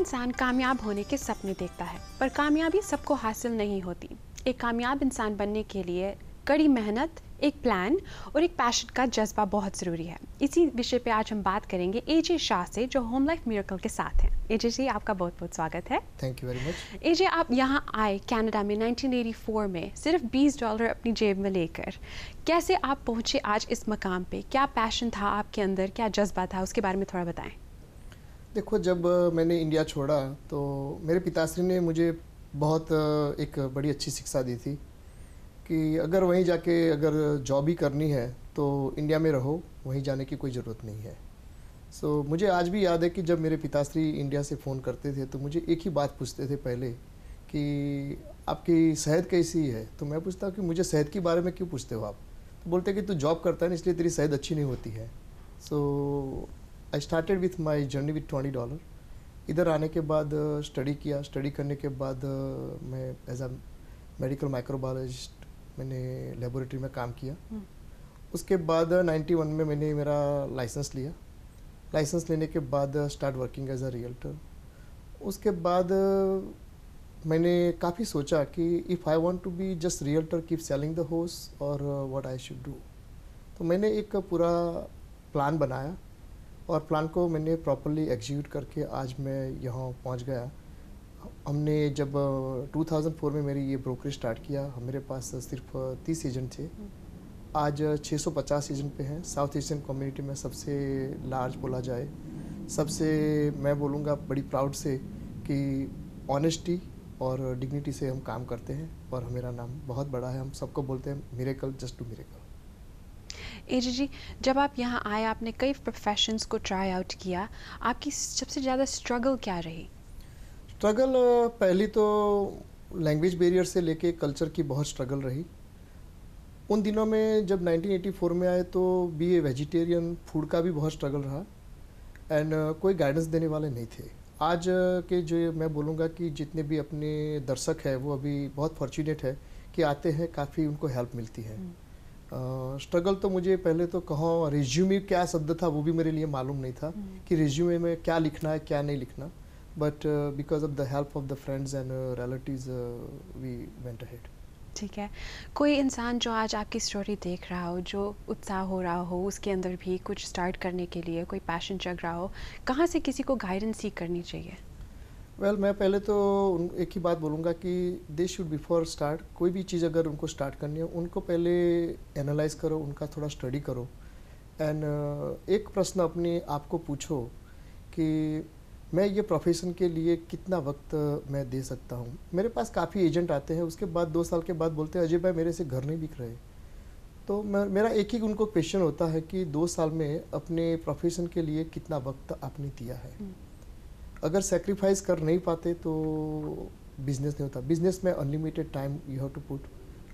इंसान कामयाब होने के सपने देखता है, पर कामयाबी सबको हासिल नहीं होती। एक कामयाब इंसान बनने के लिए कड़ी मेहनत, एक प्लान और एक पैशन का जज्बा बहुत ज़रूरी है। इसी विषय पे आज हम बात करेंगे एजे शाह से, जो होम लाइफ मिरेकल के साथ हैं। एजे जी, आपका बहुत बहुत स्वागत है। Thank you very much. AJ, आप यहाँ आए कनाडा में 1984 में सिर्फ $20 अपनी जेब में लेकर। कैसे आप पहुँचे आज इस मकाम पे? क्या पैशन था आपके अंदर, क्या जज्बा था, उसके बारे में थोड़ा बताएं। देखो, जब मैंने इंडिया छोड़ा तो मेरे पिताश्री ने मुझे बहुत एक बड़ी अच्छी शिक्षा दी थी कि अगर वहीं जाके अगर जॉब ही करनी है तो इंडिया में रहो, वहीं जाने की कोई ज़रूरत नहीं है। मुझे आज भी याद है कि जब मेरे पिताश्री इंडिया से फ़ोन करते थे तो मुझे एक ही बात पूछते थे पहले कि आपकी सेहत कैसी है। तो मैं पूछता कि मुझे सेहत के बारे में क्यों पूछते हो आप? तो बोलते कि तू जॉब करता है ना, इसलिए तेरी सेहत अच्छी नहीं होती है। I started with my journey with $20। इधर आने के बाद स्टडी किया। स्टडी करने के बाद मैं एज अ मेडिकल माइक्रोबायोलॉजिस्ट मैंने लेबोरेटरी में काम किया। उसके बाद 91 में मैंने मेरा लाइसेंस लिया। लाइसेंस लेने के बाद start working as a realtor. उसके बाद मैंने काफ़ी सोचा कि if I want to be just realtor keep selling the house और व्हाट आई शुड डू। तो मैंने एक पूरा प्लान बनाया और प्लान को मैंने प्रॉपरली एग्जीक्यूट करके आज मैं यहाँ पहुँच गया। हमने जब 2004 में मेरी ये ब्रोकरेज स्टार्ट किया, मेरे पास सिर्फ 30 एजेंट थे। आज 650 एजेंट पे हैं। साउथ एशियन कम्युनिटी में सबसे लार्ज बोला जाए, सबसे मैं बोलूँगा बड़ी प्राउड से कि ऑनेस्टी और डिग्निटी से हम काम करते हैं और मेरा नाम बहुत बड़ा है। हम सबको बोलते हैं मिरेकल जस्ट टू मिरेकल। एजे जी, जब आप यहाँ आए आपने कई प्रोफेशंस को ट्राई आउट किया, आपकी सबसे ज़्यादा स्ट्रगल क्या रही? स्ट्रगल पहली तो लैंग्वेज बैरियर से लेके कल्चर की बहुत स्ट्रगल रही। उन दिनों में जब 1984 में आए तो बी ए वेजिटेरियन फूड का भी बहुत स्ट्रगल रहा एंड कोई गाइडेंस देने वाले नहीं थे। आज के जो मैं बोलूँगा कि जितने भी अपने दर्शक हैं वो अभी बहुत फॉर्चुनेट है कि आते हैं, काफ़ी उनको हेल्प मिलती है। स्ट्रगल तो मुझे पहले तो कहाँ रिज्यूमे क्या शब्द था वो भी मेरे लिए मालूम नहीं था कि रिज्यूमे में क्या लिखना है क्या नहीं लिखना। But because of the help of the friends and relatives we went ahead. ठीक है, कोई इंसान जो आज आपकी स्टोरी देख रहा हो, जो उत्साह हो रहा हो, उसके अंदर भी कुछ स्टार्ट करने के लिए कोई पैशन जग रहा हो, कहाँ से किसी को गाइडेंस सीख करनी चाहिए? वेल मैं पहले तो एक ही बात बोलूँगा कि दे शुड बिफोर स्टार्ट कोई भी चीज़ अगर उनको स्टार्ट करनी है उनको पहले एनालाइज करो, उनका थोड़ा स्टडी करो एंड एक प्रश्न अपने आप को पूछो कि मैं ये प्रोफेशन के लिए कितना वक्त मैं दे सकता हूँ। मेरे पास काफ़ी एजेंट आते हैं, उसके बाद 2 साल के बाद बोलते हैं अजय भाई मेरे से घर नहीं बिक रहे। तो मेरा एक ही उनको क्वेश्चन होता है कि 2 साल में अपने प्रोफेशन के लिए कितना वक्त आपने दिया है। अगर सेक्रीफाइस कर नहीं पाते तो बिजनेस नहीं होता। बिजनेस में unlimited time you have to put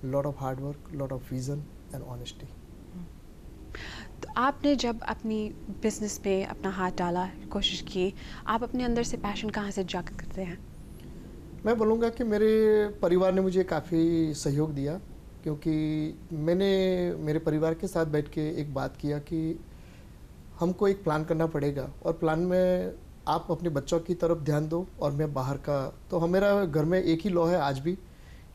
lot of hard work, lot of vision and honesty. तो आपने जब अपनी बिजनेस पे अपना हाथ डाला, कोशिश की, आप अपने अंदर से पैशन कहाँ से जाग करते हैं? मैं बोलूँगा कि मेरे परिवार ने मुझे काफ़ी सहयोग दिया क्योंकि मैंने मेरे परिवार के साथ बैठ के एक बात किया कि हमको एक प्लान करना पड़ेगा और प्लान में आप अपने बच्चों की तरफ ध्यान दो और मैं बाहर का। तो हमारा घर में एक ही लॉ है आज भी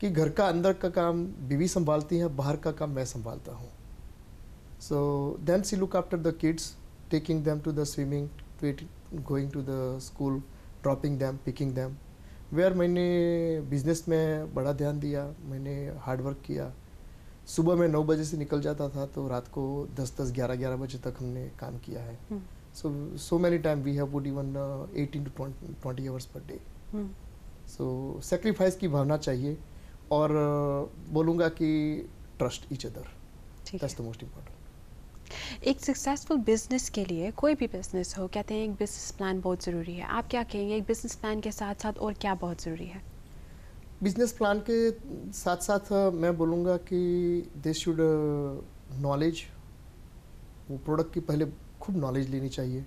कि घर का अंदर का काम बीवी संभालती है, बाहर का काम मैं संभालता हूँ। So then she look after the kids, taking them to the swimming, going to the school, dropping them, picking them. Where मैंने बिजनेस में बड़ा ध्यान दिया, मैंने हार्ड वर्क किया। सुबह में 9 बजे से निकल जाता था तो रात को 10-10, 11-11 बजे तक हमने काम किया है। So many times we have put even 18 to 20 hours per day. So sacrifice की भावना चाहिए और बोलूँगा कि trust each other. That's the most important. एक सक्सेसफुल बिजनेस के लिए, कोई भी बिजनेस हो, कहते हैं एक बिजनेस प्लान बहुत ज़रूरी है। आप क्या कहेंगे, एक बिजनेस प्लान के साथ साथ और क्या बहुत ज़रूरी है? बिजनेस प्लान के साथ साथ मैं बोलूँगा कि दे शुड नॉलेज, वो प्रोडक्ट की पहले खूब नॉलेज लेनी चाहिए।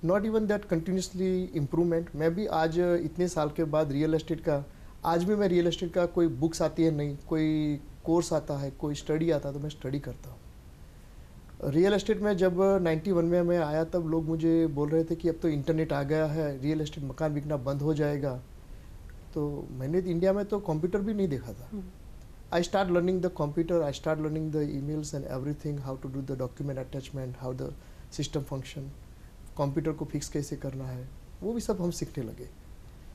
Not even that continuously improvement. मैं भी आज इतने साल के बाद रियल एस्टेट का, आज भी मैं रियल एस्टेट का कोई बुक्स आती है नहीं, कोई कोर्स आता है, कोई स्टडी आता है तो मैं स्टडी करता हूँ। रियल एस्टेट में जब 91 में मैं आया तब लोग मुझे बोल रहे थे कि अब तो इंटरनेट आ गया है, रियल एस्टेट मकान बिकना बंद हो जाएगा। तो मैंने इंडिया में तो कंप्यूटर भी नहीं देखा था। I start learning the computer, I start learning the emails and everything, how to do the document attachment, how the system function, computer को फिक्स कैसे करना है, वो भी सब हम सीखने लगे।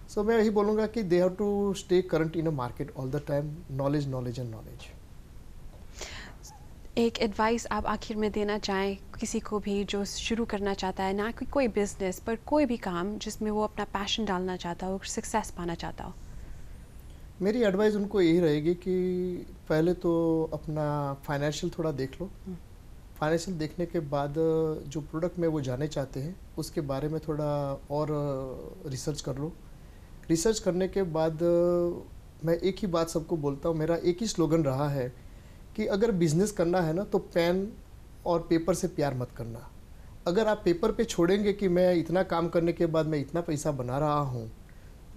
सो मैं यही बोलूँगा कि they have to stay current in a market all the time, knowledge knowledge and knowledge. एक एडवाइस आप आखिर में देना चाहें किसी को भी जो शुरू करना चाहता है, ना कि कोई बिजनेस पर कोई भी काम जिसमें वो अपना पैशन डालना चाहता हो, सक्सेस पाना चाहता हो? मेरी एडवाइस उनको यही रहेगी कि पहले तो अपना फाइनेंशियल थोड़ा देख लो। फाइनेंशियल देखने के बाद जो प्रोडक्ट में वो जाने चाहते हैं उसके बारे में थोड़ा और रिसर्च कर लो। रिसर्च करने के बाद मैं एक ही बात सबको बोलता हूँ, मेरा एक ही स्लोगन रहा है कि अगर बिजनेस करना है ना तो पेन और पेपर से प्यार मत करना। अगर आप पेपर पे छोड़ेंगे कि मैं इतना काम करने के बाद मैं इतना पैसा बना रहा हूँ,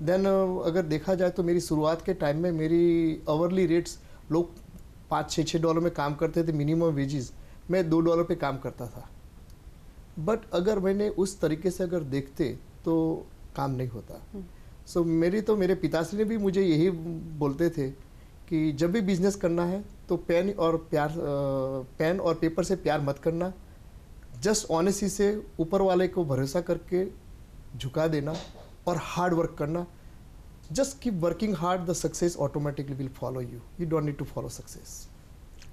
देन अगर देखा जाए तो मेरी शुरुआत के टाइम में मेरी आवरली रेट्स लोग $5-6 में काम करते थे, मिनिमम वेजेस मैं $2 पे काम करता था। बट अगर मैंने उस तरीके से अगर देखते तो काम नहीं होता। सो मेरे पिताश्री ने भी मुझे यही बोलते थे कि जब भी बिजनेस करना है तो पेन और पेपर से प्यार मत करना, जस्ट ऑनेस्टी से ऊपर वाले को भरोसा करके झुका देना और हार्ड वर्क करना। Just keep working hard, the success automatically will follow you, you don't need to follow success.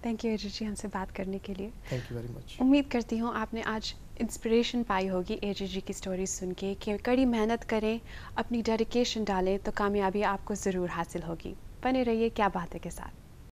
Thank you AJ ji हमसे बात करने के लिए। Thank you very much. उम्मीद करती हूँ आपने आज इंस्पिरेशन पाई होगी एजे जी की स्टोरी सुन के कि कड़ी मेहनत करें, अपनी डेडिकेशन डालें तो कामयाबी आपको ज़रूर हासिल होगी। बने रहिए क्या बात है के साथ।